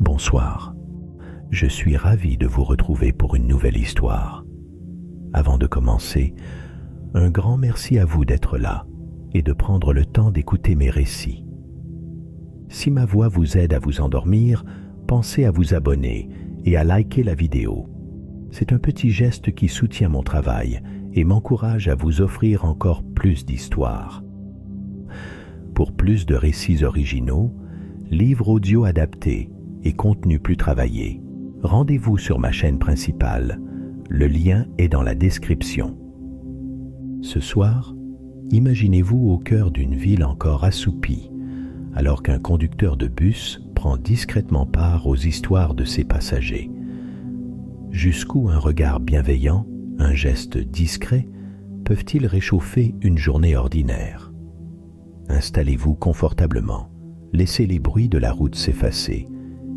Bonsoir. Je suis ravi de vous retrouver pour une nouvelle histoire. Avant de commencer, un grand merci à vous d'être là et de prendre le temps d'écouter mes récits. Si ma voix vous aide à vous endormir, pensez à vous abonner et à liker la vidéo. C'est un petit geste qui soutient mon travail et m'encourage à vous offrir encore plus d'histoires. Pour plus de récits originaux, livres audio adaptés et contenus plus travaillés, rendez-vous sur ma chaîne principale. Le lien est dans la description. Ce soir, imaginez-vous au cœur d'une ville encore assoupie, alors qu'un conducteur de bus prend discrètement part aux histoires de ses passagers. Jusqu'où un regard bienveillant, un geste discret, peuvent-ils réchauffer une journée ordinaire? Installez-vous confortablement, laissez les bruits de la route s'effacer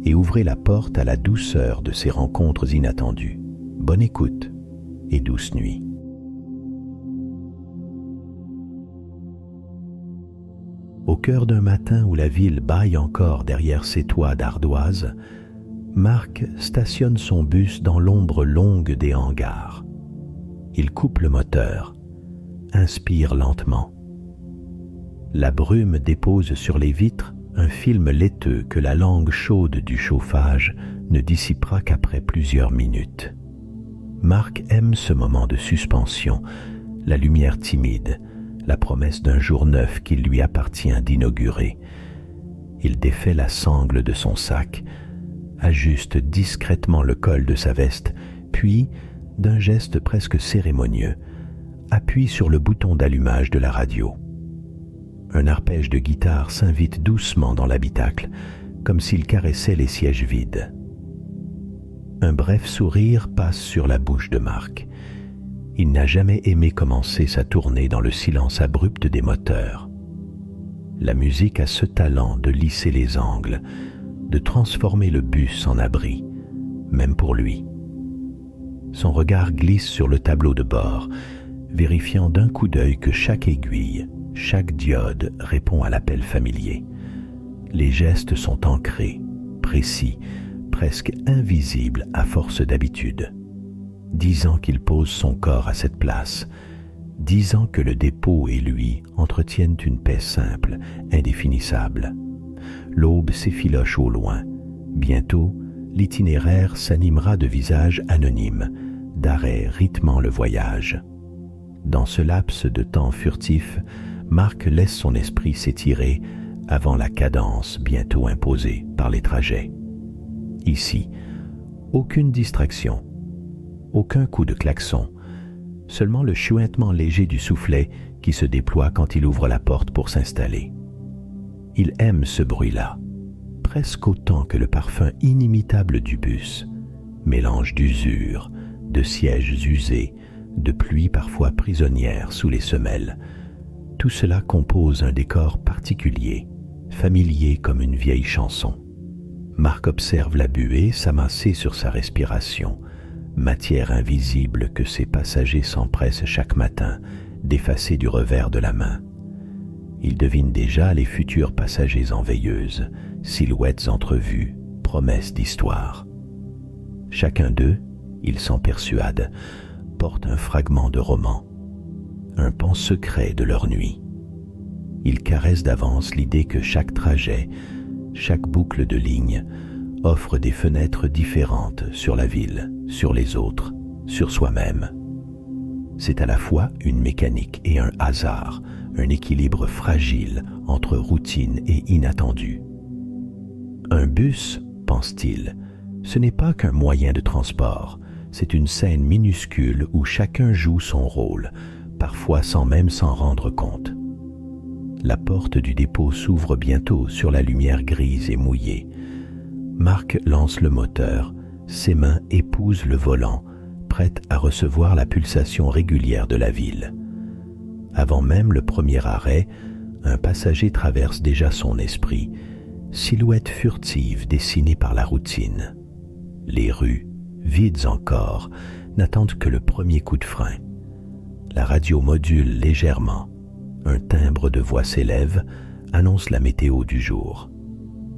et ouvrez la porte à la douceur de ces rencontres inattendues. Bonne écoute et douce nuit. Au cœur d'un matin où la ville bâille encore derrière ses toits d'ardoise, Marc stationne son bus dans l'ombre longue des hangars. Il coupe le moteur, inspire lentement. La brume dépose sur les vitres un film laiteux que la langue chaude du chauffage ne dissipera qu'après plusieurs minutes. Marc aime ce moment de suspension, la lumière timide, la promesse d'un jour neuf qu'il lui appartient d'inaugurer. Il défait la sangle de son sac, ajuste discrètement le col de sa veste, puis, d'un geste presque cérémonieux, appuie sur le bouton d'allumage de la radio. Un arpège de guitare s'invite doucement dans l'habitacle, comme s'il caressait les sièges vides. Un bref sourire passe sur la bouche de Marc. Il n'a jamais aimé commencer sa tournée dans le silence abrupt des moteurs. La musique a ce talent de lisser les angles, de transformer le bus en abri, même pour lui. Son regard glisse sur le tableau de bord, vérifiant d'un coup d'œil que chaque aiguille, chaque diode répond à l'appel familier. Les gestes sont ancrés, précis, presque invisibles à force d'habitude. 10 ans qu'il pose son corps à cette place, 10 ans que le dépôt et lui entretiennent une paix simple, indéfinissable. L'aube s'effiloche au loin. Bientôt, l'itinéraire s'animera de visages anonymes, d'arrêts rythmant le voyage. Dans ce laps de temps furtif, Marc laisse son esprit s'étirer avant la cadence bientôt imposée par les trajets. Ici, aucune distraction, aucun coup de klaxon, seulement le chuintement léger du soufflet qui se déploie quand il ouvre la porte pour s'installer. Il aime ce bruit-là, presque autant que le parfum inimitable du bus, mélange d'usure, de sièges usés, de pluie parfois prisonnière sous les semelles. Tout cela compose un décor particulier, familier comme une vieille chanson. Marc observe la buée s'amasser sur sa respiration, matière invisible que ses passagers s'empressent chaque matin d'effacer du revers de la main. Il devine déjà les futurs passagers en veilleuse, silhouettes entrevues, promesses d'histoire. Chacun d'eux, il s'en persuade, porte un fragment de roman, un pan secret de leur nuit. Il caresse d'avance l'idée que chaque trajet, chaque boucle de ligne, offre des fenêtres différentes sur la ville, sur les autres, sur soi-même. C'est à la fois une mécanique et un hasard, un équilibre fragile entre routine et inattendu. Un bus, pense-t-il, ce n'est pas qu'un moyen de transport, c'est une scène minuscule où chacun joue son rôle, parfois sans même s'en rendre compte. La porte du dépôt s'ouvre bientôt sur la lumière grise et mouillée. Marc lance le moteur, ses mains épousent le volant, prêtes à recevoir la pulsation régulière de la ville. Avant même le premier arrêt, un passager traverse déjà son esprit, silhouette furtive dessinée par la routine. Les rues, vides encore, n'attendent que le premier coup de frein. La radio module légèrement. Un timbre de voix s'élève, annonce la météo du jour.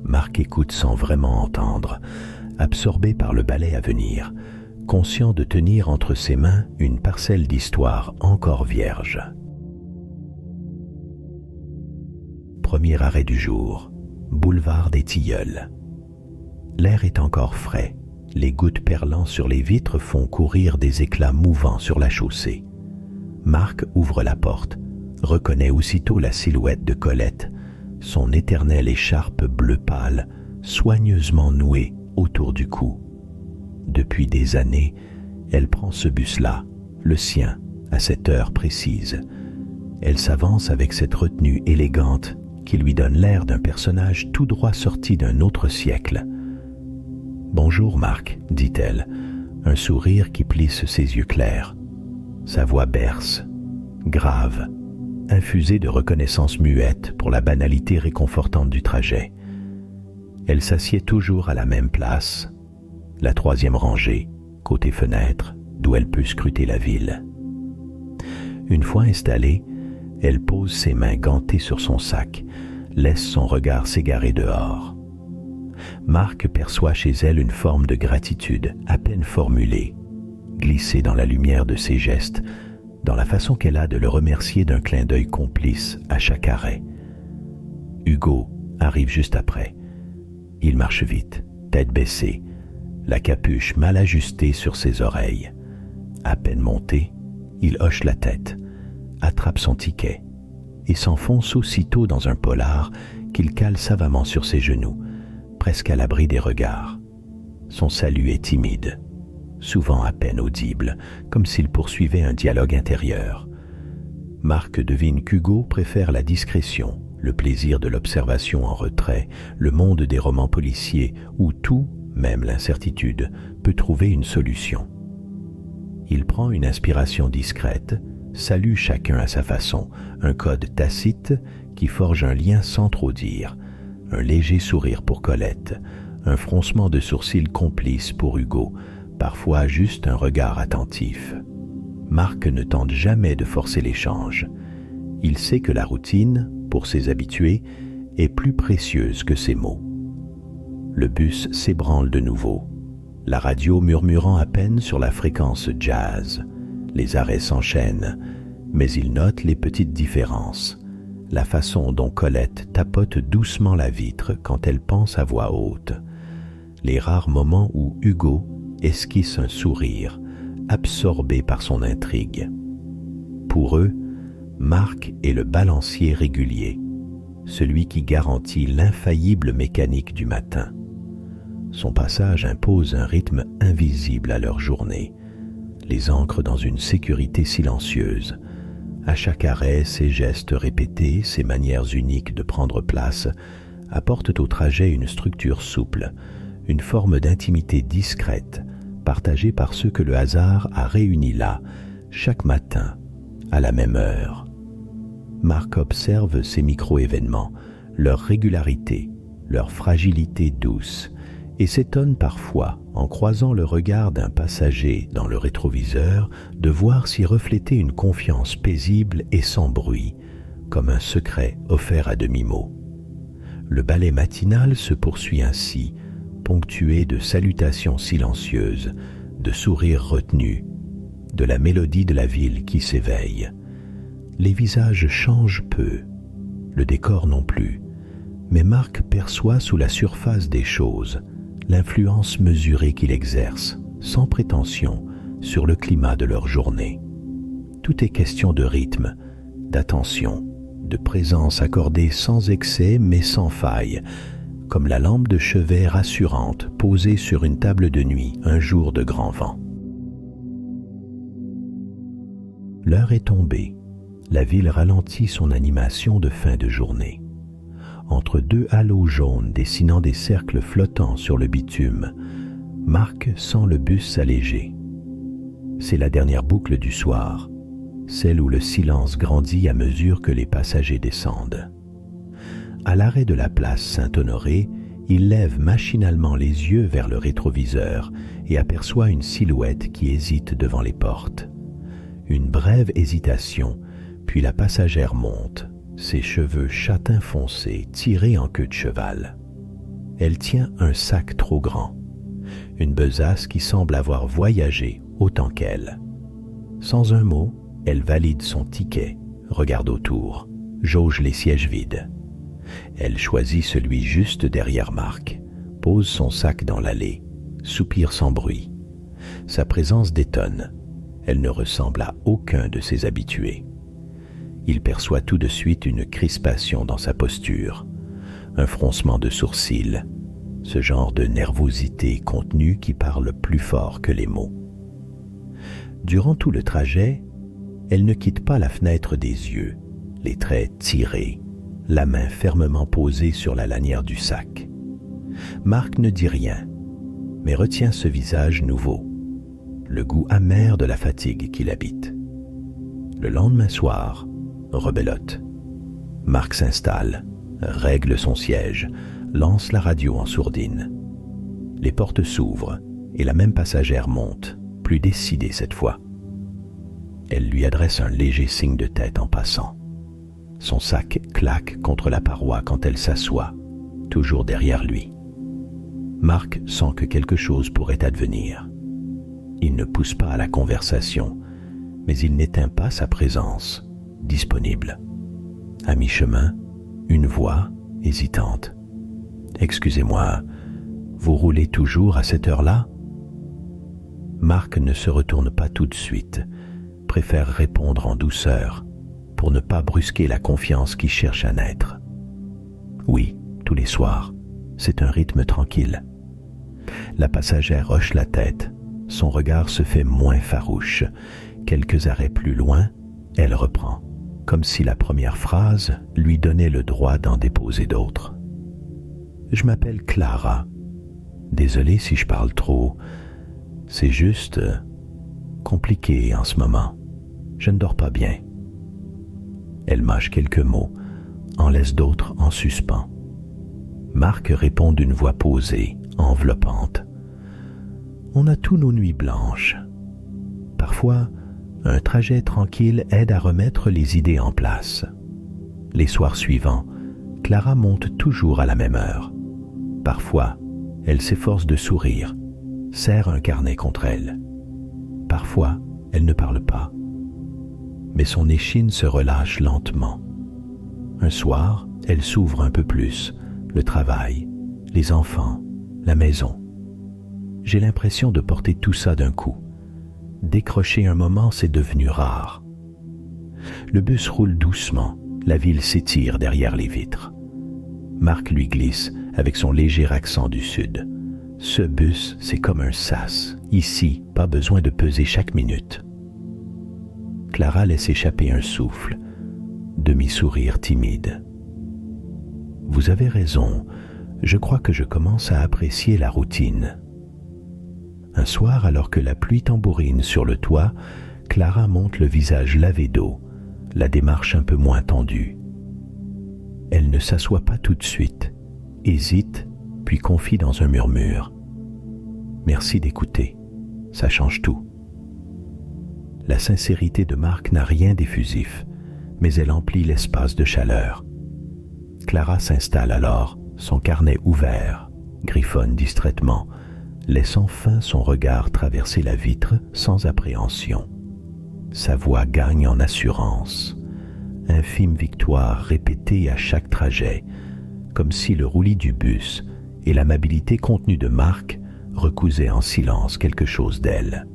Marc écoute sans vraiment entendre, absorbé par le ballet à venir, conscient de tenir entre ses mains une parcelle d'histoire encore vierge. Premier arrêt du jour, boulevard des Tilleuls. L'air est encore frais, les gouttes perlant sur les vitres font courir des éclats mouvants sur la chaussée. Marc ouvre la porte, reconnaît aussitôt la silhouette de Colette, son éternelle écharpe bleu pâle, soigneusement nouée autour du cou. Depuis des années, elle prend ce bus-là, le sien, à cette heure précise. Elle s'avance avec cette retenue élégante qui lui donne l'air d'un personnage tout droit sorti d'un autre siècle. « Bonjour Marc », dit-elle, un sourire qui plisse ses yeux clairs. Sa voix berce, grave, infusée de reconnaissance muette pour la banalité réconfortante du trajet. Elle s'assied toujours à la même place, la troisième rangée, côté fenêtre, d'où elle peut scruter la ville. Une fois installée, elle pose ses mains gantées sur son sac, laisse son regard s'égarer dehors. Marc perçoit chez elle une forme de gratitude à peine formulée, glissée dans la lumière de ses gestes, dans la façon qu'elle a de le remercier d'un clin d'œil complice à chaque arrêt. Hugo arrive juste après. Il marche vite, tête baissée, la capuche mal ajustée sur ses oreilles. À peine monté, il hoche la tête, attrape son ticket et s'enfonce aussitôt dans un polar qu'il cale savamment sur ses genoux, presque à l'abri des regards. Son salut est timide, souvent à peine audible, comme s'il poursuivait un dialogue intérieur. Marc devine qu'Hugo préfère la discrétion, le plaisir de l'observation en retrait, le monde des romans policiers où tout, même l'incertitude, peut trouver une solution. Il prend une inspiration discrète, salue chacun à sa façon, un code tacite qui forge un lien sans trop dire, un léger sourire pour Colette, un froncement de sourcils complice pour Hugo, parfois juste un regard attentif. Marc ne tente jamais de forcer l'échange. Il sait que la routine, pour ses habitués, est plus précieuse que ses mots. Le bus s'ébranle de nouveau, la radio murmurant à peine sur la fréquence jazz. Les arrêts s'enchaînent, mais il note les petites différences, la façon dont Colette tapote doucement la vitre quand elle pense à voix haute, les rares moments où Hugo esquisse un sourire, absorbé par son intrigue. Pour eux, Marc est le balancier régulier, celui qui garantit l'infaillible mécanique du matin. Son passage impose un rythme invisible à leur journée, les ancre dans une sécurité silencieuse. À chaque arrêt, ses gestes répétés, ses manières uniques de prendre place, apportent au trajet une structure souple, une forme d'intimité discrète, partagée par ceux que le hasard a réunis là, chaque matin, à la même heure. Marc observe ces micro-événements, leur régularité, leur fragilité douce, et s'étonne parfois, en croisant le regard d'un passager dans le rétroviseur, de voir s'y refléter une confiance paisible et sans bruit, comme un secret offert à demi-mot. Le ballet matinal se poursuit ainsi, ponctué de salutations silencieuses, de sourires retenus, de la mélodie de la ville qui s'éveille. Les visages changent peu, le décor non plus, mais Marc perçoit sous la surface des choses l'influence mesurée qu'il exerce, sans prétention, sur le climat de leur journée. Tout est question de rythme, d'attention, de présence accordée sans excès mais sans faille, comme la lampe de chevet rassurante posée sur une table de nuit un jour de grand vent. L'heure est tombée. La ville ralentit son animation de fin de journée. Entre deux halos jaunes dessinant des cercles flottants sur le bitume, Marc sent le bus s'alléger. C'est la dernière boucle du soir, celle où le silence grandit à mesure que les passagers descendent. À l'arrêt de la place Saint-Honoré, il lève machinalement les yeux vers le rétroviseur et aperçoit une silhouette qui hésite devant les portes. Une brève hésitation, puis la passagère monte, ses cheveux châtain foncé tirés en queue de cheval. Elle tient un sac trop grand, une besace qui semble avoir voyagé autant qu'elle. Sans un mot, elle valide son ticket, regarde autour, jauge les sièges vides. Elle choisit celui juste derrière Marc, pose son sac dans l'allée, soupire sans bruit. Sa présence détonne. Elle ne ressemble à aucun de ses habitués. Il perçoit tout de suite une crispation dans sa posture, un froncement de sourcils, ce genre de nervosité contenue qui parle plus fort que les mots. Durant tout le trajet, elle ne quitte pas la fenêtre des yeux, les traits tirés, la main fermement posée sur la lanière du sac. Marc ne dit rien, mais retient ce visage nouveau, le goût amer de la fatigue qui l'habite. Le lendemain soir, rebelote. Marc s'installe, règle son siège, lance la radio en sourdine. Les portes s'ouvrent et la même passagère monte, plus décidée cette fois. Elle lui adresse un léger signe de tête en passant. Son sac claque contre la paroi quand elle s'assoit, toujours derrière lui. Marc sent que quelque chose pourrait advenir. Il ne pousse pas à la conversation, mais il n'éteint pas sa présence, disponible. À mi-chemin, une voix hésitante. « Excusez-moi, vous roulez toujours à cette heure-là » Marc ne se retourne pas tout de suite, préfère répondre en douceur, pour ne pas brusquer la confiance qui cherche à naître. Oui, tous les soirs, c'est un rythme tranquille. La passagère hoche la tête, son regard se fait moins farouche. Quelques arrêts plus loin, elle reprend, comme si la première phrase lui donnait le droit d'en déposer d'autres. « Je m'appelle Clara. Désolé si je parle trop. C'est juste compliqué en ce moment. Je ne dors pas bien. » Elle mâche quelques mots, en laisse d'autres en suspens. Marc répond d'une voix posée, enveloppante. On a tous nos nuits blanches. Parfois, un trajet tranquille aide à remettre les idées en place. Les soirs suivants, Clara monte toujours à la même heure. Parfois, elle s'efforce de sourire, serre un carnet contre elle. Parfois, elle ne parle pas. Mais son échine se relâche lentement. Un soir, elle s'ouvre un peu plus, le travail, les enfants, la maison. J'ai l'impression de porter tout ça d'un coup. Décrocher un moment, c'est devenu rare. Le bus roule doucement, la ville s'étire derrière les vitres. Marc lui glisse avec son léger accent du sud. Ce bus, c'est comme un sas. Ici, pas besoin de peser chaque minute. Clara laisse échapper un souffle, demi-sourire timide. Vous avez raison, je crois que je commence à apprécier la routine. Un soir, alors que la pluie tambourine sur le toit, Clara monte le visage lavé d'eau, la démarche un peu moins tendue. Elle ne s'assoit pas tout de suite, hésite, puis confie dans un murmure. « Merci d'écouter, ça change tout. » La sincérité de Marc n'a rien d'effusif, mais elle emplit l'espace de chaleur. Clara s'installe alors, son carnet ouvert, griffonne distraitement, laissant fin son regard traverser la vitre sans appréhension. Sa voix gagne en assurance, infime victoire répétée à chaque trajet, comme si le roulis du bus et l'amabilité contenue de Marc recousaient en silence quelque chose d'elle.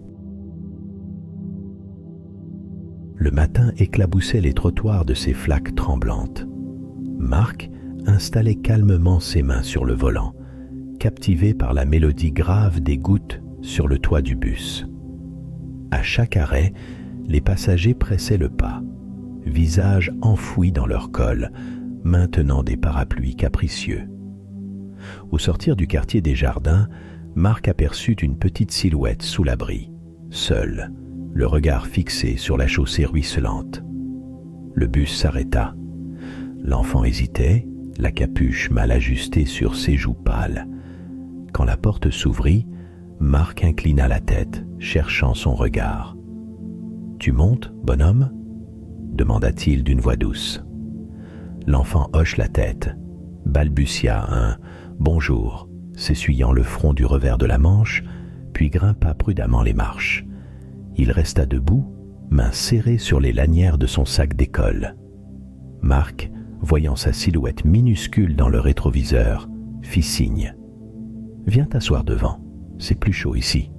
Le matin éclaboussait les trottoirs de ses flaques tremblantes. Marc installait calmement ses mains sur le volant, captivé par la mélodie grave des gouttes sur le toit du bus. À chaque arrêt, les passagers pressaient le pas, visages enfouis dans leur col, maintenant des parapluies capricieux. Au sortir du quartier des Jardins, Marc aperçut une petite silhouette sous l'abri, seule, le regard fixé sur la chaussée ruisselante. Le bus s'arrêta. L'enfant hésitait, la capuche mal ajustée sur ses joues pâles. Quand la porte s'ouvrit, Marc inclina la tête, cherchant son regard. « Tu montes, bonhomme ?» demanda-t-il d'une voix douce. L'enfant hoche la tête, balbutia un Bonjour, s'essuyant le front du revers de la manche, puis grimpa prudemment les marches. Il resta debout, mains serrées sur les lanières de son sac d'école. Marc, voyant sa silhouette minuscule dans le rétroviseur, fit signe. « Viens t'asseoir devant, c'est plus chaud ici. »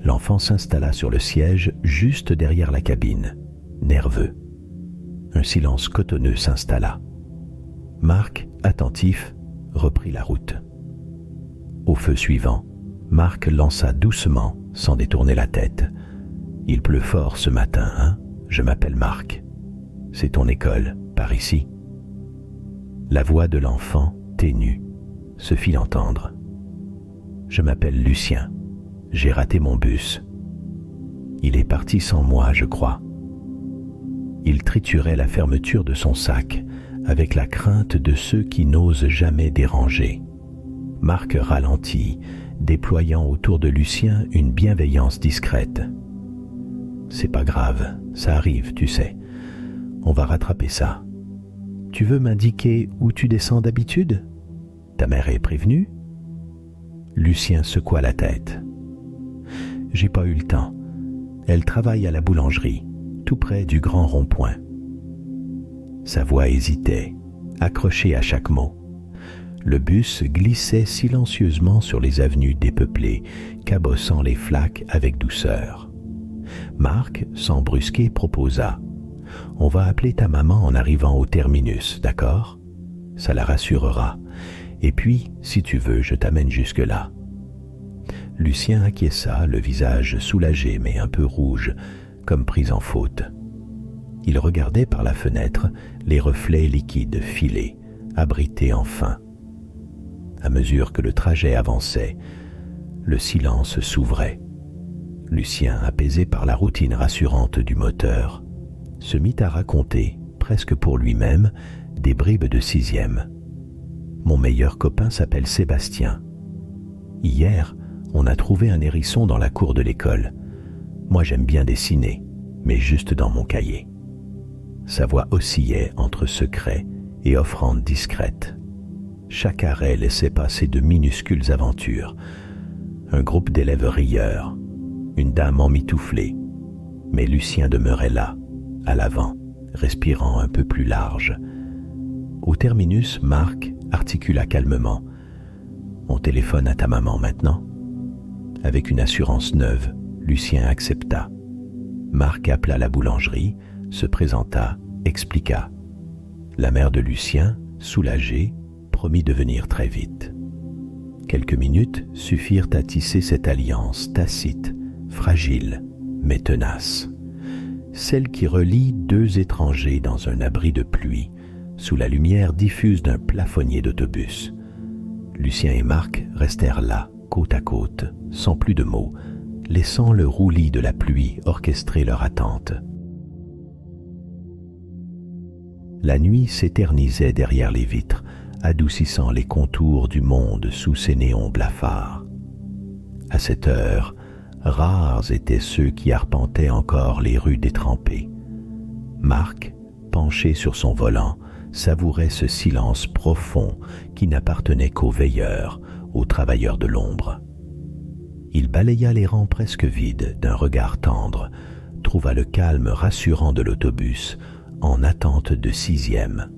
L'enfant s'installa sur le siège juste derrière la cabine, nerveux. Un silence cotonneux s'installa. Marc, attentif, reprit la route. Au feu suivant, Marc lança doucement, sans détourner la tête. « Il pleut fort ce matin, hein? Je m'appelle Marc. C'est ton école, par ici. » La voix de l'enfant, ténue, se fit entendre. « Je m'appelle Lucien. J'ai raté mon bus. Il est parti sans moi, je crois. » Il triturait la fermeture de son sac avec la crainte de ceux qui n'osent jamais déranger. Marc ralentit, déployant autour de Lucien une bienveillance discrète. « C'est pas grave, ça arrive, tu sais. On va rattraper ça. Tu veux m'indiquer où tu descends d'habitude? Ta mère est prévenue? » Lucien secoua la tête. « J'ai pas eu le temps. Elle travaille à la boulangerie, tout près du grand rond-point. » Sa voix hésitait, accrochée à chaque mot. Le bus glissait silencieusement sur les avenues dépeuplées, cabossant les flaques avec douceur. Marc, sans brusquer, proposa. « On va appeler ta maman en arrivant au terminus, d'accord? Ça la rassurera. Et puis, si tu veux, je t'amène jusque-là. » Lucien acquiesça, le visage soulagé mais un peu rouge, comme pris en faute. Il regardait par la fenêtre les reflets liquides filer, abrités enfin. À mesure que le trajet avançait, le silence s'ouvrait. Lucien, apaisé par la routine rassurante du moteur, se mit à raconter, presque pour lui-même, des bribes de 6e. « Mon meilleur copain s'appelle Sébastien. Hier, on a trouvé un hérisson dans la cour de l'école. Moi, j'aime bien dessiner, mais juste dans mon cahier. » Sa voix oscillait entre secret et offrande discrète. Chaque arrêt laissait passer de minuscules aventures. Un groupe d'élèves rieurs, une dame emmitouflée, mais Lucien demeurait là, à l'avant, respirant un peu plus large. Au terminus, Marc articula calmement. « On téléphone à ta maman maintenant ?» Avec une assurance neuve, Lucien accepta. Marc appela la boulangerie, se présenta, expliqua. La mère de Lucien, soulagée, promit de venir très vite. Quelques minutes suffirent à tisser cette alliance tacite, fragile, mais tenace. Celle qui relie deux étrangers dans un abri de pluie, sous la lumière diffuse d'un plafonnier d'autobus. Lucien et Marc restèrent là, côte à côte, sans plus de mots, laissant le roulis de la pluie orchestrer leur attente. La nuit s'éternisait derrière les vitres, adoucissant les contours du monde sous ses néons blafards. À cette heure, rares étaient ceux qui arpentaient encore les rues détrempées. Marc, penché sur son volant, savourait ce silence profond qui n'appartenait qu'aux veilleurs, aux travailleurs de l'ombre. Il balaya les rangs presque vides d'un regard tendre, trouva le calme rassurant de l'autobus en attente de 6e.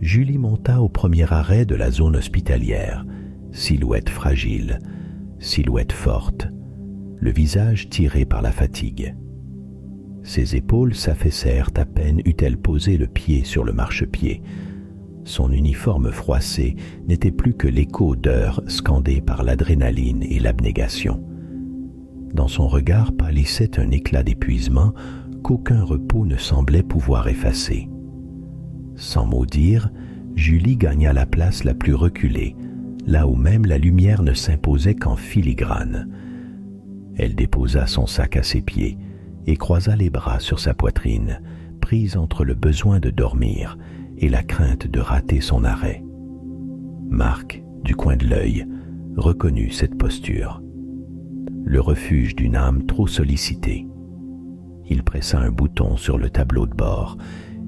Julie monta au premier arrêt de la zone hospitalière, silhouette fragile, silhouette forte, le visage tiré par la fatigue. Ses épaules s'affaissèrent à peine eut-elle posé le pied sur le marchepied. Son uniforme froissé n'était plus que l'écho d'heures scandées par l'adrénaline et l'abnégation. Dans son regard pâlissait un éclat d'épuisement qu'aucun repos ne semblait pouvoir effacer. Sans mot dire, Julie gagna la place la plus reculée, là où même la lumière ne s'imposait qu'en filigrane. Elle déposa son sac à ses pieds et croisa les bras sur sa poitrine, prise entre le besoin de dormir et la crainte de rater son arrêt. Marc, du coin de l'œil, reconnut cette posture. Le refuge d'une âme trop sollicitée. Il pressa un bouton sur le tableau de bord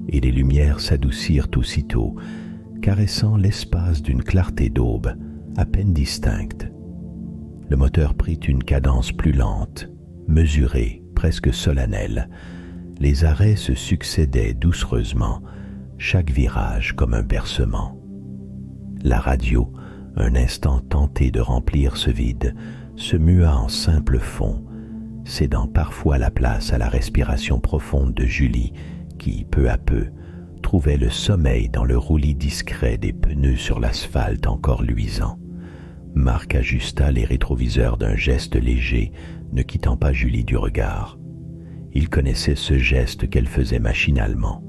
et les lumières s'adoucirent aussitôt, caressant l'espace d'une clarté d'aube à peine distincte. Le moteur prit une cadence plus lente, mesurée, presque solennelle. Les arrêts se succédaient doucereusement, chaque virage comme un bercement. La radio, un instant tentée de remplir ce vide, se mua en simple fond, cédant parfois la place à la respiration profonde de Julie, qui, peu à peu, trouvait le sommeil dans le roulis discret des pneus sur l'asphalte encore luisant. Marc ajusta les rétroviseurs d'un geste léger, ne quittant pas Julie du regard. Il connaissait ce geste qu'elle faisait machinalement.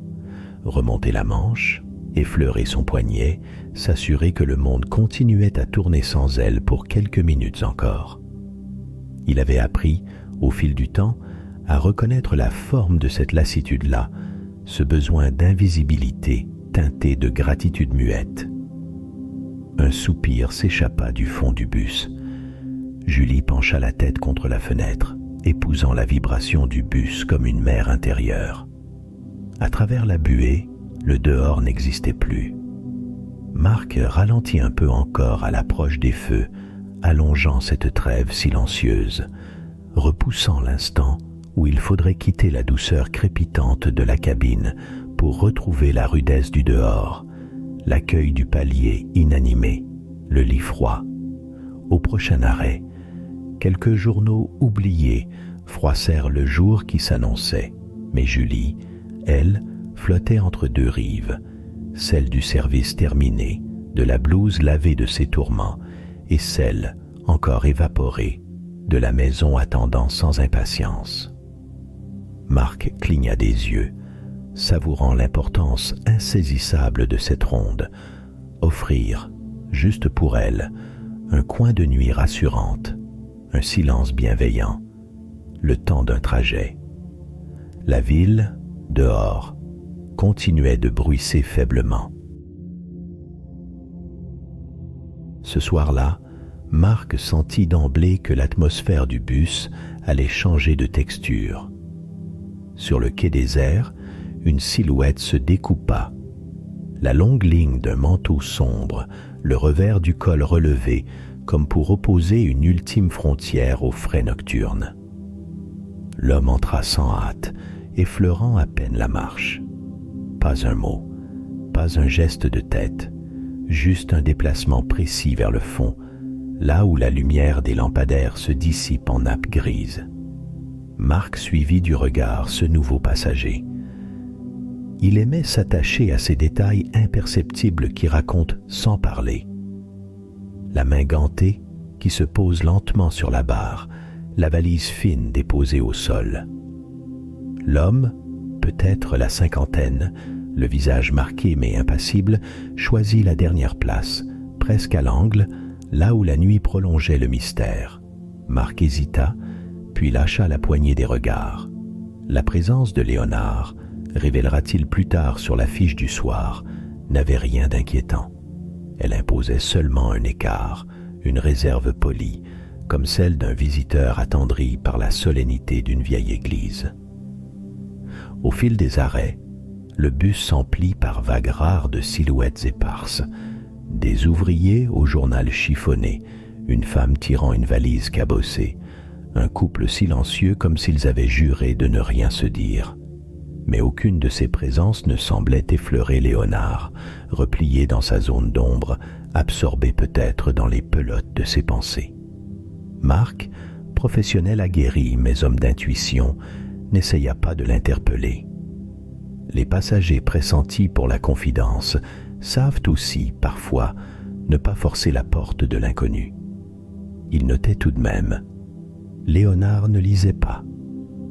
Remonter la manche, effleurer son poignet, s'assurer que le monde continuait à tourner sans elle pour quelques minutes encore. Il avait appris, au fil du temps, à reconnaître la forme de cette lassitude-là, ce besoin d'invisibilité teinté de gratitude muette. Un soupir s'échappa du fond du bus. Julie pencha la tête contre la fenêtre, épousant la vibration du bus comme une mer intérieure. À travers la buée, le dehors n'existait plus. Marc ralentit un peu encore à l'approche des feux, allongeant cette trêve silencieuse, repoussant l'instant où il faudrait quitter la douceur crépitante de la cabine pour retrouver la rudesse du dehors, l'accueil du palier inanimé, le lit froid. Au prochain arrêt, quelques journaux oubliés froissèrent le jour qui s'annonçait, mais Julie, elle, flottait entre deux rives, celle du service terminé, de la blouse lavée de ses tourments, et celle, encore évaporée, de la maison attendant sans impatience. Marc cligna des yeux, savourant l'importance insaisissable de cette ronde, offrir, juste pour elle, un coin de nuit rassurante, un silence bienveillant, le temps d'un trajet. La ville, dehors, continuait de bruisser faiblement. Ce soir-là, Marc sentit d'emblée que l'atmosphère du bus allait changer de texture. Sur le quai désert, une silhouette se découpa. La longue ligne d'un manteau sombre, le revers du col relevé, comme pour opposer une ultime frontière aux frais nocturnes. L'homme entra sans hâte, effleurant à peine la marche. Pas un mot, pas un geste de tête, juste un déplacement précis vers le fond, là où la lumière des lampadaires se dissipe en nappe grise. Marc suivit du regard ce nouveau passager. Il aimait s'attacher à ces détails imperceptibles qui racontent sans parler. La main gantée qui se pose lentement sur la barre, la valise fine déposée au sol. L'homme, peut-être la cinquantaine, le visage marqué mais impassible, choisit la dernière place, presque à l'angle, là où la nuit prolongeait le mystère. Marc hésita, puis lâcha la poignée des regards. La présence de Léonard, révélera-t-il plus tard sur l'affiche du soir, n'avait rien d'inquiétant. Elle imposait seulement un écart, une réserve polie, comme celle d'un visiteur attendri par la solennité d'une vieille église. Au fil des arrêts, le bus s'emplit par vagues rares de silhouettes éparses, des ouvriers au journal chiffonné, une femme tirant une valise cabossée, un couple silencieux comme s'ils avaient juré de ne rien se dire. Mais aucune de ces présences ne semblait effleurer Léonard, replié dans sa zone d'ombre, absorbé peut-être dans les pelotes de ses pensées. Marc, professionnel aguerri mais homme d'intuition, n'essaya pas de l'interpeller. Les passagers pressentis pour la confidence savent aussi, parfois, ne pas forcer la porte de l'inconnu. Il notait tout de même. Léonard ne lisait pas,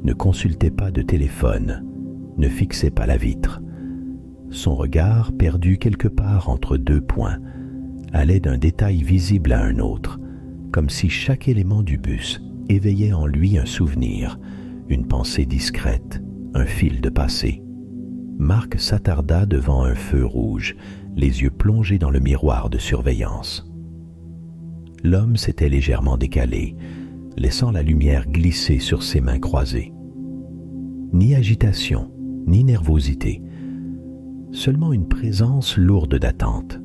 ne consultait pas de téléphone, ne fixait pas la vitre. Son regard, perdu quelque part entre deux points, allait d'un détail visible à un autre, comme si chaque élément du bus éveillait en lui un souvenir, une pensée discrète, un fil de passé. Marc s'attarda devant un feu rouge, les yeux plongés dans le miroir de surveillance. L'homme s'était légèrement décalé, laissant la lumière glisser sur ses mains croisées. Ni agitation, ni nervosité. seulement une présence lourde d'attente,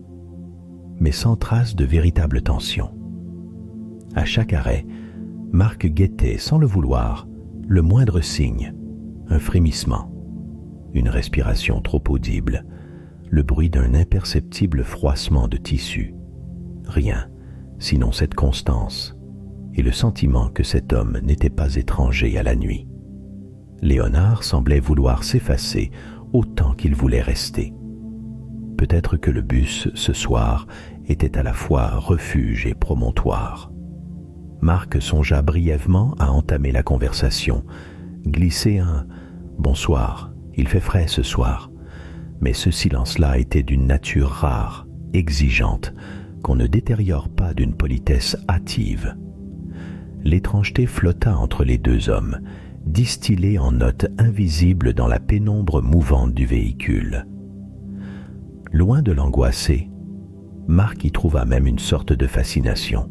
mais sans trace de véritable tension. À chaque arrêt, Marc guettait, sans le vouloir, le moindre signe, un frémissement, une respiration trop audible, le bruit d'un imperceptible froissement de tissu. Rien, sinon cette constance et le sentiment que cet homme n'était pas étranger à la nuit. Léonard semblait vouloir s'effacer autant qu'il voulait rester. Peut-être que le bus, ce soir, était à la fois refuge et promontoire. Marc songea brièvement à entamer la conversation, glisser un « Bonsoir, il fait frais ce soir », mais ce silence-là était d'une nature rare, exigeante, qu'on ne détériore pas d'une politesse hâtive. L'étrangeté flotta entre les deux hommes, distillée en notes invisibles dans la pénombre mouvante du véhicule. Loin de l'angoisser, Marc y trouva même une sorte de fascination.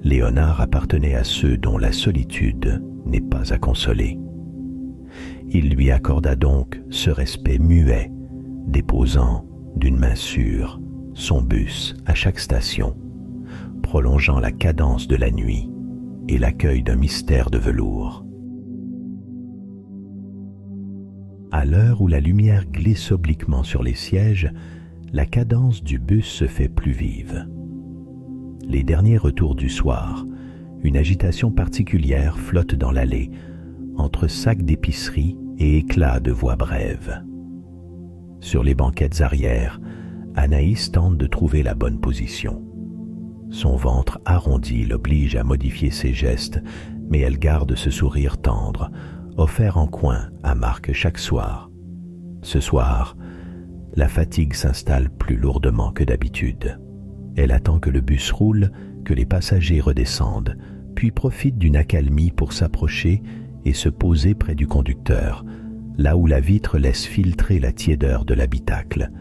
Léonard appartenait à ceux dont la solitude n'est pas à consoler. Il lui accorda donc ce respect muet, déposant, d'une main sûre, son bus à chaque station, prolongeant la cadence de la nuit et l'accueil d'un mystère de velours. À l'heure où la lumière glisse obliquement sur les sièges, la cadence du bus se fait plus vive. Les derniers retours du soir, une agitation particulière flotte dans l'allée, entre sacs d'épicerie et éclats de voix brèves. Sur les banquettes arrière, Anaïs tente de trouver la bonne position. Son ventre arrondi l'oblige à modifier ses gestes, mais elle garde ce sourire tendre, offert en coin à Marc chaque soir. Ce soir, la fatigue s'installe plus lourdement que d'habitude. Elle attend que le bus roule, que les passagers redescendent, puis profite d'une accalmie pour s'approcher et se poser près du conducteur, là où la vitre laisse filtrer la tiédeur de l'habitacle.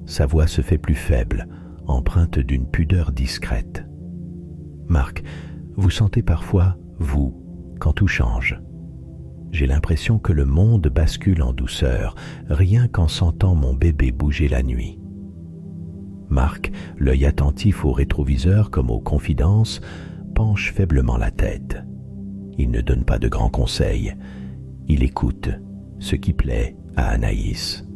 Sa voix se fait plus faible, empreinte d'une pudeur discrète. « Marc, vous sentez parfois, vous, quand tout change. J'ai l'impression que le monde bascule en douceur, rien qu'en sentant mon bébé bouger la nuit. » Marc, l'œil attentif au rétroviseur comme aux confidences, penche faiblement la tête. Il ne donne pas de grands conseils. Il écoute, ce qui plaît à Anaïs.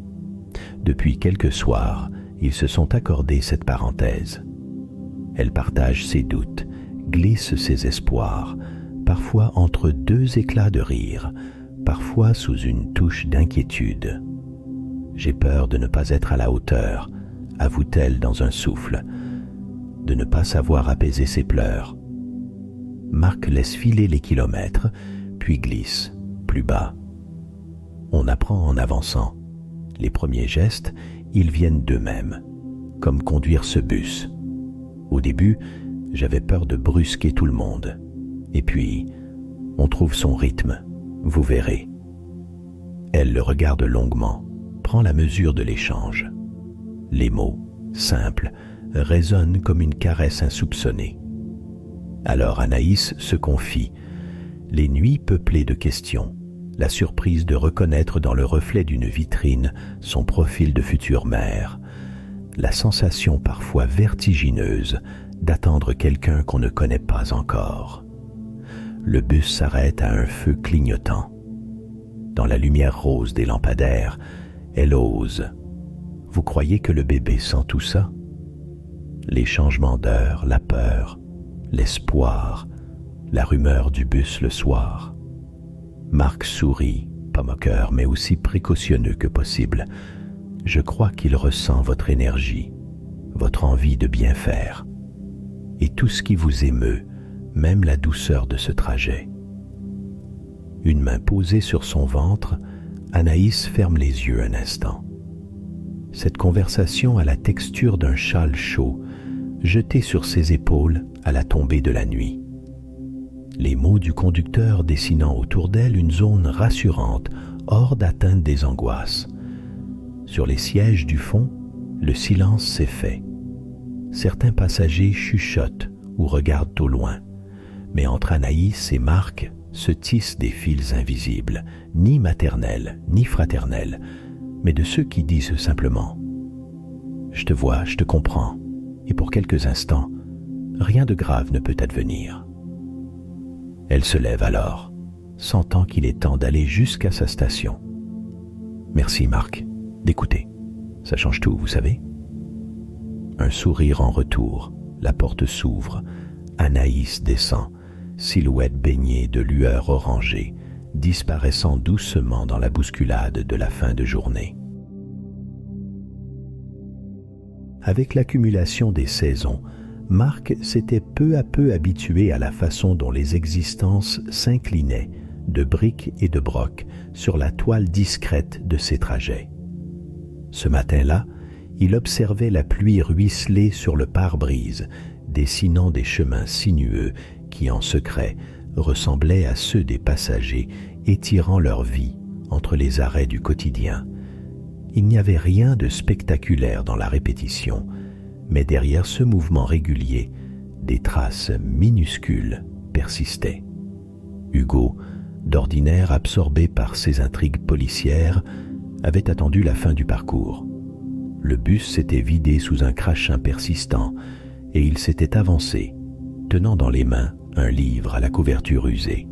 Depuis quelques soirs, ils se sont accordés cette parenthèse. Elle partage ses doutes, glisse ses espoirs, parfois entre deux éclats de rire, parfois sous une touche d'inquiétude. « J'ai peur de ne pas être à la hauteur », avoue-t-elle dans un souffle, de ne pas savoir apaiser ses pleurs. Marc laisse filer les kilomètres, puis glisse, plus bas. On apprend en avançant. Les premiers gestes, ils viennent d'eux-mêmes, comme conduire ce bus. Au début, j'avais peur de brusquer tout le monde. Et puis, on trouve son rythme, vous verrez. Elle le regarde longuement, prend la mesure de l'échange. Les mots, simples, résonnent comme une caresse insoupçonnée. Alors Anaïs se confie. Les nuits peuplées de questions, la surprise de reconnaître dans le reflet d'une vitrine son profil de future mère, la sensation parfois vertigineuse d'attendre quelqu'un qu'on ne connaît pas encore. Le bus s'arrête à un feu clignotant. Dans la lumière rose des lampadaires, elle ose. Vous croyez que le bébé sent tout ça? Les changements d'heure, la peur, l'espoir, la rumeur du bus le soir. Marc sourit, pas moqueur, mais aussi précautionneux que possible. Je crois qu'il ressent votre énergie, votre envie de bien faire, et tout ce qui vous émeut, même la douceur de ce trajet. Une main posée sur son ventre, Anaïs ferme les yeux un instant. Cette conversation a la texture d'un châle chaud, jeté sur ses épaules à la tombée de la nuit. Les mots du conducteur dessinant autour d'elle une zone rassurante, hors d'atteinte des angoisses. Sur les sièges du fond, le silence s'est fait. Certains passagers chuchotent ou regardent au loin, mais entre Anaïs et Marc se tissent des fils invisibles, ni maternels, ni fraternels, mais de ceux qui disent simplement « Je te vois, je te comprends, et pour quelques instants, rien de grave ne peut advenir. » Elle se lève alors, sentant qu'il est temps d'aller jusqu'à sa station. « Merci Marc, d'écouter. Ça change tout, vous savez. » Un sourire en retour, la porte s'ouvre, Anaïs descend, silhouette baignée de lueur orangée, disparaissant doucement dans la bousculade de la fin de journée. Avec l'accumulation des saisons, Marc s'était peu à peu habitué à la façon dont les existences s'inclinaient de briques et de brocs sur la toile discrète de ses trajets. Ce matin-là, il observait la pluie ruisseler sur le pare-brise, dessinant des chemins sinueux qui, en secret, ressemblaient à ceux des passagers étirant leur vie entre les arrêts du quotidien. Il n'y avait rien de spectaculaire dans la répétition, mais derrière ce mouvement régulier, des traces minuscules persistaient. Hugo, d'ordinaire absorbé par ses intrigues policières, avait attendu la fin du parcours. Le bus s'était vidé sous un crachin persistant et il s'était avancé, tenant dans les mains un livre à la couverture usée.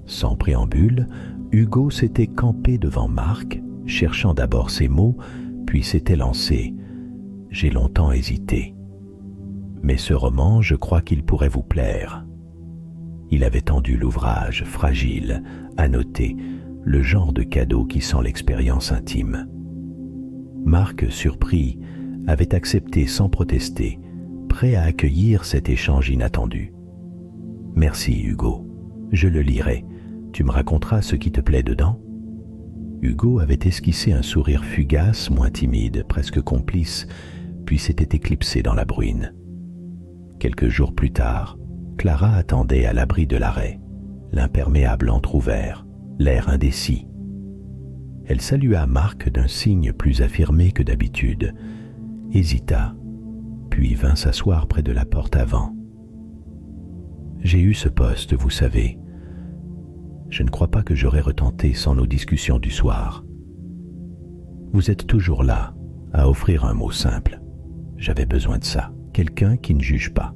Sans préambule, Hugo s'était campé devant Marc, cherchant d'abord ses mots, puis s'était lancé. « J'ai longtemps hésité. Mais ce roman, je crois qu'il pourrait vous plaire. » Il avait tendu l'ouvrage, fragile, annoté, le genre de cadeau qui sent l'expérience intime. Marc, surpris, avait accepté sans protester, prêt à accueillir cet échange inattendu. « Merci, Hugo. Je le lirai. Tu me raconteras ce qui te plaît dedans ?» Hugo avait esquissé un sourire fugace, moins timide, presque complice, puis s'était éclipsé dans la bruine. Quelques jours plus tard, Clara attendait à l'abri de l'arrêt, l'imperméable entr'ouvert, l'air indécis. Elle salua Marc d'un signe plus affirmé que d'habitude, hésita, puis vint s'asseoir près de la porte avant. « J'ai eu ce poste, vous savez. Je ne crois pas que j'aurais retenté sans nos discussions du soir. Vous êtes toujours là, à offrir un mot simple. J'avais besoin de ça, quelqu'un qui ne juge pas. »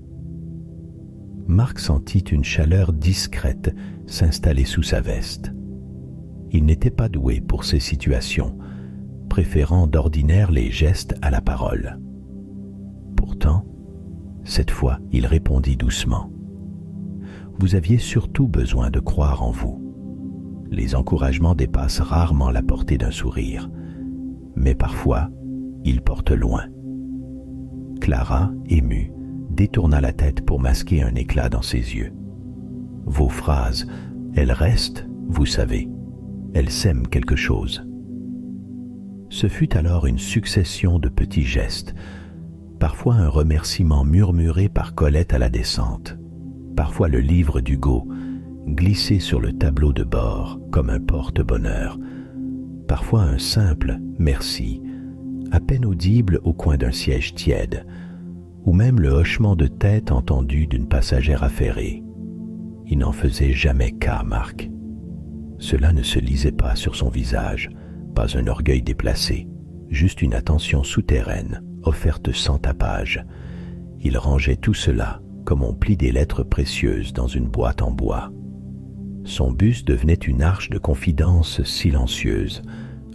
Marc sentit une chaleur discrète s'installer sous sa veste. Il n'était pas doué pour ces situations, préférant d'ordinaire les gestes à la parole. Pourtant, cette fois, il répondit doucement. « Vous aviez surtout besoin de croire en vous. Les encouragements dépassent rarement la portée d'un sourire, mais parfois, ils portent loin. » Clara, émue, détourna la tête pour masquer un éclat dans ses yeux. « Vos phrases, elles restent, vous savez. Elles sèment quelque chose. » Ce fut alors une succession de petits gestes, parfois un remerciement murmuré par Colette à la descente, parfois le livre d'Hugo, glissé sur le tableau de bord comme un porte-bonheur, parfois un simple « merci », à peine audible au coin d'un siège tiède, ou même le hochement de tête entendu d'une passagère affairée. Il n'en faisait jamais cas, Marc. Cela ne se lisait pas sur son visage, pas un orgueil déplacé, juste une attention souterraine, offerte sans tapage. Il rangeait tout cela comme on plie des lettres précieuses dans une boîte en bois. Son bus devenait une arche de confidence silencieuse,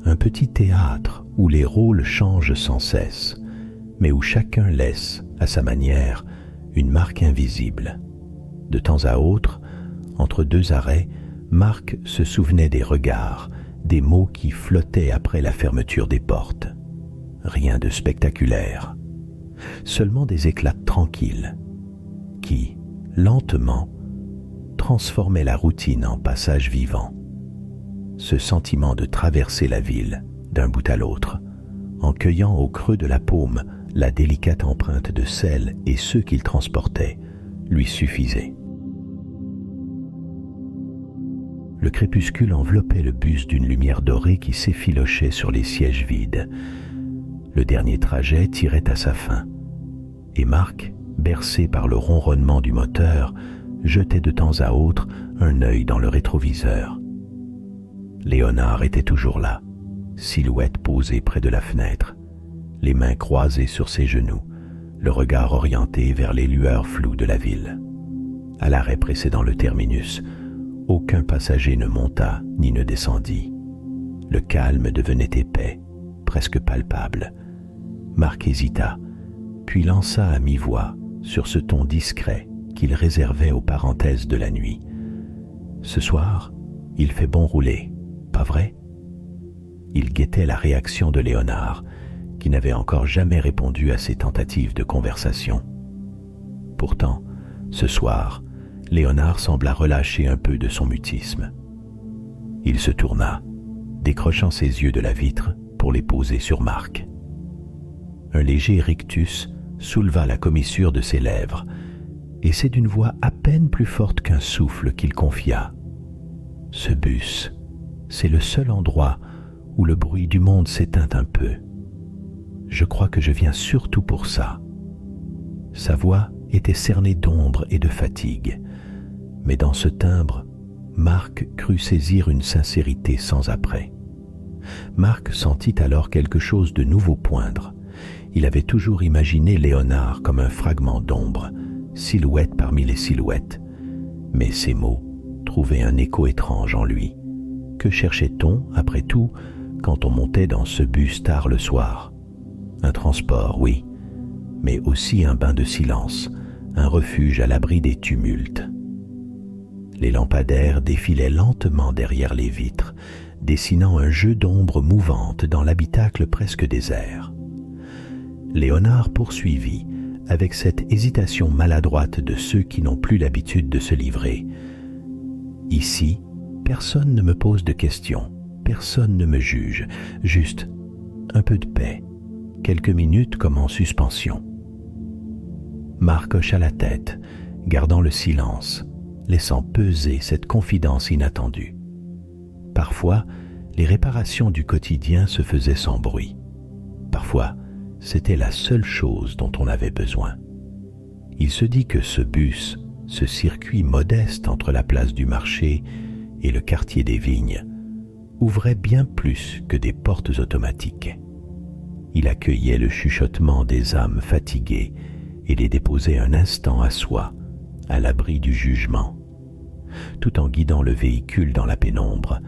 un petit théâtre où les rôles changent sans cesse, mais où chacun laisse, à sa manière, une marque invisible. De temps à autre, entre deux arrêts, Marc se souvenait des regards, des mots qui flottaient après la fermeture des portes. Rien de spectaculaire, seulement des éclats tranquilles qui, lentement, transformaient la routine en passage vivant. Ce sentiment de traverser la ville d'un bout à l'autre, en cueillant au creux de la paume la délicate empreinte de celle et ceux qu'il transportait, lui suffisait. Le crépuscule enveloppait le bus d'une lumière dorée qui s'effilochait sur les sièges vides. Le dernier trajet tirait à sa fin, et Marc, bercé par le ronronnement du moteur, jetait de temps à autre un œil dans le rétroviseur. Léonard était toujours là, silhouette posée près de la fenêtre, les mains croisées sur ses genoux, le regard orienté vers les lueurs floues de la ville. À l'arrêt précédant le terminus, aucun passager ne monta ni ne descendit. Le calme devenait épais, presque palpable. Marc hésita, puis lança à mi-voix, sur ce ton discret qu'il réservait aux parenthèses de la nuit. « Ce soir, il fait bon rouler, pas vrai ?» Il guettait la réaction de Léonard, qui n'avait encore jamais répondu à ses tentatives de conversation. Pourtant, ce soir, Léonard sembla relâcher un peu de son mutisme. Il se tourna, décrochant ses yeux de la vitre pour les poser sur Marc. Un léger rictus souleva la commissure de ses lèvres, et c'est d'une voix à peine plus forte qu'un souffle qu'il confia. « Ce bus, c'est le seul endroit où le bruit du monde s'éteint un peu. Je crois que je viens surtout pour ça. » Sa voix était cernée d'ombre et de fatigue, mais dans ce timbre, Marc crut saisir une sincérité sans après. Marc sentit alors quelque chose de nouveau poindre. Il avait toujours imaginé Léonard comme un fragment d'ombre, silhouette parmi les silhouettes, mais ces mots trouvaient un écho étrange en lui. Que cherchait-on, après tout, quand on montait dans ce bus tard le soir? Un transport, oui, mais aussi un bain de silence, un refuge à l'abri des tumultes. Les lampadaires défilaient lentement derrière les vitres, dessinant un jeu d'ombres mouvantes dans l'habitacle presque désert. Léonard poursuivit, avec cette hésitation maladroite de ceux qui n'ont plus l'habitude de se livrer. « Ici, personne ne me pose de questions, personne ne me juge, juste un peu de paix, quelques minutes comme en suspension. » Marc hocha la tête, gardant le silence, laissant peser cette confidence inattendue. Parfois, les réparations du quotidien se faisaient sans bruit. Parfois, c'était la seule chose dont on avait besoin. Il se dit que ce bus, ce circuit modeste entre la place du marché et le quartier des Vignes, ouvrait bien plus que des portes automatiques. Il accueillait le chuchotement des âmes fatiguées et les déposait un instant à soi, à l'abri du jugement. Tout en guidant le véhicule dans la pénombre,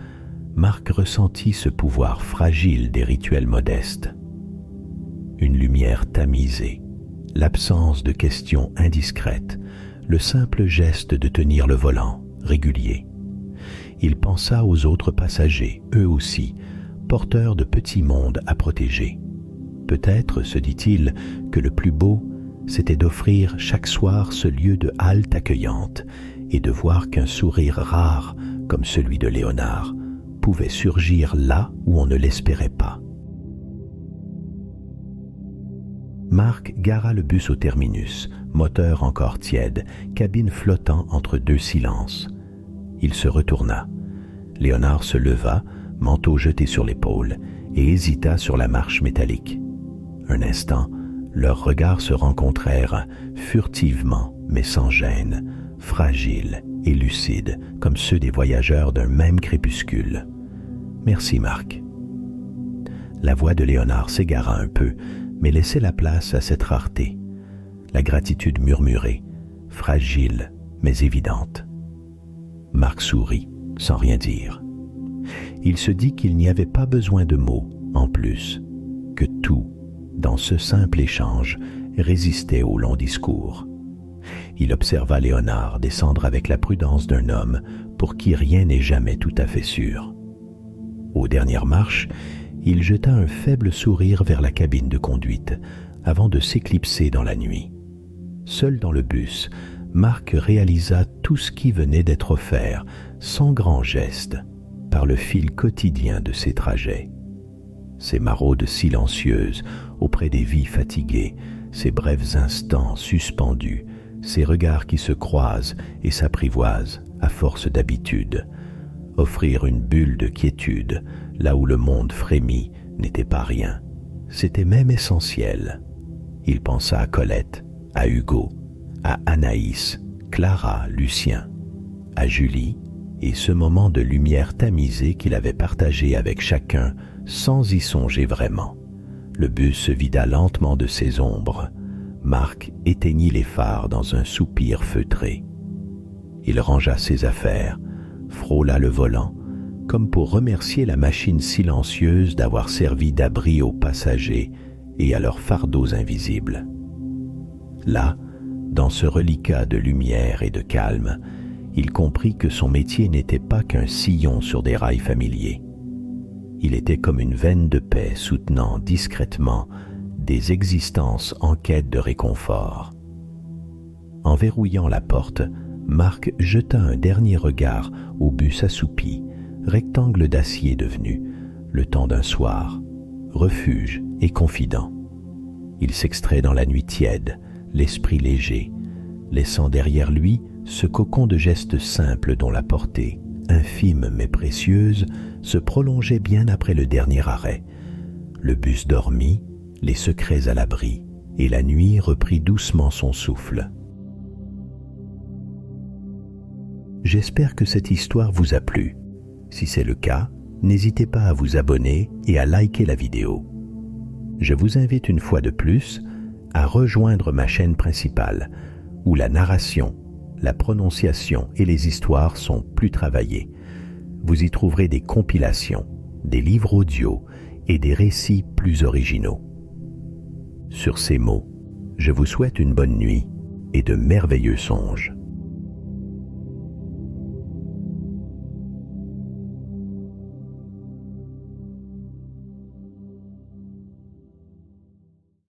Marc ressentit ce pouvoir fragile des rituels modestes. Une lumière tamisée, l'absence de questions indiscrètes, le simple geste de tenir le volant, régulier. Il pensa aux autres passagers, eux aussi, porteurs de petits mondes à protéger. Peut-être, se dit-il, que le plus beau, c'était d'offrir chaque soir ce lieu de halte accueillante et de voir qu'un sourire rare, comme celui de Léonard, pouvait surgir là où on ne l'espérait pas. Marc gara le bus au terminus, moteur encore tiède, cabine flottant entre deux silences. Il se retourna. Léonard se leva, manteau jeté sur l'épaule, et hésita sur la marche métallique. Un instant, leurs regards se rencontrèrent, furtivement mais sans gêne, fragiles et lucides, comme ceux des voyageurs d'un même crépuscule. « Merci, Marc. » La voix de Léonard s'égara un peu, mais laissait la place à cette rareté. La gratitude murmurée, fragile mais évidente. Marc sourit, sans rien dire. Il se dit qu'il n'y avait pas besoin de mots, en plus, que tout, dans ce simple échange, résistait au long discours. Il observa Léonard descendre avec la prudence d'un homme pour qui rien n'est jamais tout à fait sûr. Aux dernières marches, il jeta un faible sourire vers la cabine de conduite, avant de s'éclipser dans la nuit. Seul dans le bus, Marc réalisa tout ce qui venait d'être offert, sans grand geste, par le fil quotidien de ses trajets. Ces maraudes silencieuses auprès des vies fatiguées, ces brefs instants suspendus, ces regards qui se croisent et s'apprivoisent à force d'habitude. Offrir une bulle de quiétude là où le monde frémit n'était pas rien, c'était même essentiel. Il pensa à Colette, à Hugo, à Anaïs, Clara, Lucien, à Julie et ce moment de lumière tamisée qu'il avait partagé avec chacun sans y songer vraiment. Le bus se vida lentement de ses ombres. Marc éteignit les phares dans un soupir feutré. Il rangea ses affaires, frôla le volant, comme pour remercier la machine silencieuse d'avoir servi d'abri aux passagers et à leurs fardeaux invisibles. Là, dans ce reliquat de lumière et de calme, il comprit que son métier n'était pas qu'un sillon sur des rails familiers. Il était comme une veine de paix soutenant discrètement des existences en quête de réconfort. En verrouillant la porte, Marc jeta un dernier regard au bus assoupi, rectangle d'acier devenu, le temps d'un soir, refuge et confident. Il s'extrait dans la nuit tiède, l'esprit léger, laissant derrière lui ce cocon de gestes simples dont la portée, infime mais précieuse, se prolongeait bien après le dernier arrêt. Le bus dormit, les secrets à l'abri, et la nuit reprit doucement son souffle. J'espère que cette histoire vous a plu. Si c'est le cas, n'hésitez pas à vous abonner et à liker la vidéo. Je vous invite une fois de plus à rejoindre ma chaîne principale, où la narration, la prononciation et les histoires sont plus travaillées. Vous y trouverez des compilations, des livres audio et des récits plus originaux. Sur ces mots, je vous souhaite une bonne nuit et de merveilleux songes.